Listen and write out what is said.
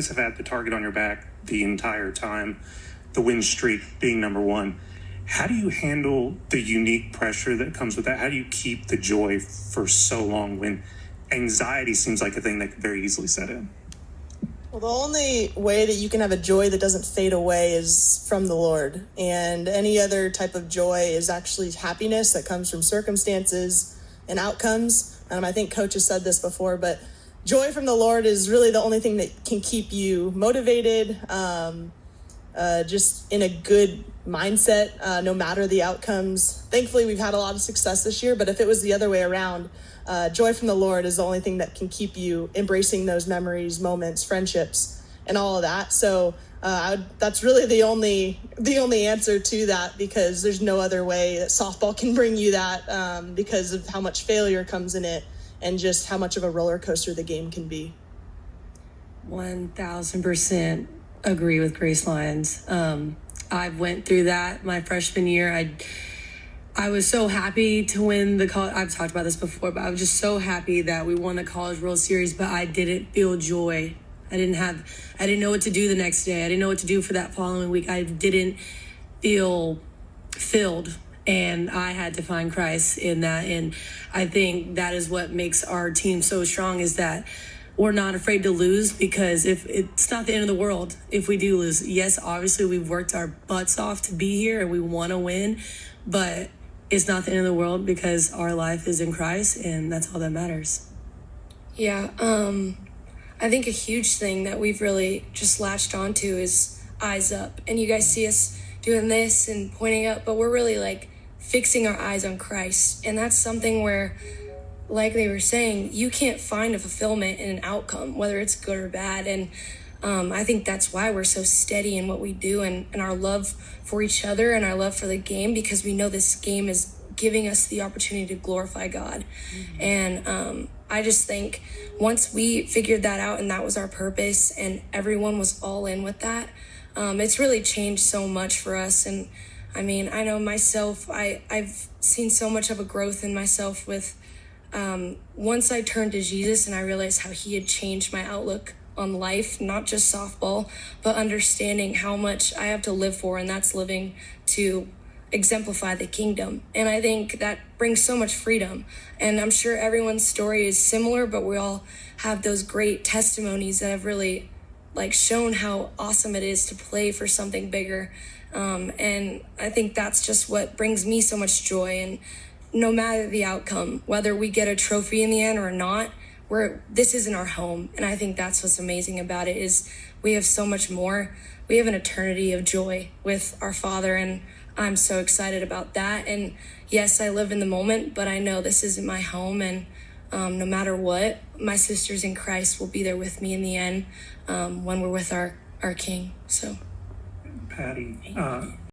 have had the target on your back the entire time, the win streak being number one. How do you handle the unique pressure that comes with that? How do you keep the joy for so long when anxiety seems like a thing that could very easily set in? Well, the only way that you can have a joy that doesn't fade away is from the Lord. And any other type of joy is actually happiness that comes from circumstances and outcomes. I think Coach has said this before, but joy from the Lord is really the only thing that can keep you motivated, just in a good mindset, no matter the outcomes. Thankfully, we've had a lot of success this year, but if it was the other way around, joy from the Lord is the only thing that can keep you embracing those memories, moments, friendships, and all of that. So that's really the only answer to that, because there's no other way that softball can bring you that, because of how much failure comes in it and just how much of a roller coaster the game can be. 1000% agree with Grace Lyons. I went through that my freshman year. I was so happy to win the college. I've talked about this before, but I was just so happy that we won the College World Series, but I didn't feel joy. I didn't know what to do the next day. I didn't know what to do for that following week. I didn't feel filled, and I had to find Christ in that. And I think that is what makes our team so strong, is that we're not afraid to lose, because if it's not the end of the world if we do lose. Yes, obviously we've worked our butts off to be here and we want to win, but it's not the end of the world because our life is in Christ, and that's all that matters. Yeah, I think a huge thing that we've really just latched onto is eyes up. And you guys see us doing this and pointing up, but we're really like fixing our eyes on Christ. And that's something where, like they were saying, you can't find a fulfillment in an outcome, whether it's good or bad. And I think that's why we're so steady in what we do, and our love for each other and our love for the game, because we know this game is giving us the opportunity to glorify God. Mm-hmm. And I just think once we figured that out and that was our purpose and everyone was all in with that, it's really changed so much for us. And I mean, I know myself, I've seen so much of a growth in myself with once I turned to Jesus and I realized how he had changed my outlook on life, not just softball, but understanding how much I have to live for, and that's living to exemplify the kingdom. And I think that brings so much freedom. And I'm sure everyone's story is similar, but we all have those great testimonies that have really like shown how awesome it is to play for something bigger. And I think that's just what brings me so much joy. And no matter the outcome, whether we get a trophy in the end or not, this isn't our home. And I think that's what's amazing about it, is we have so much more. We have an eternity of joy with our Father, and I'm so excited about that. And yes, I live in the moment, but I know this isn't my home. And no matter what, my sisters in Christ will be there with me in the end, when we're with our King. So, Patty,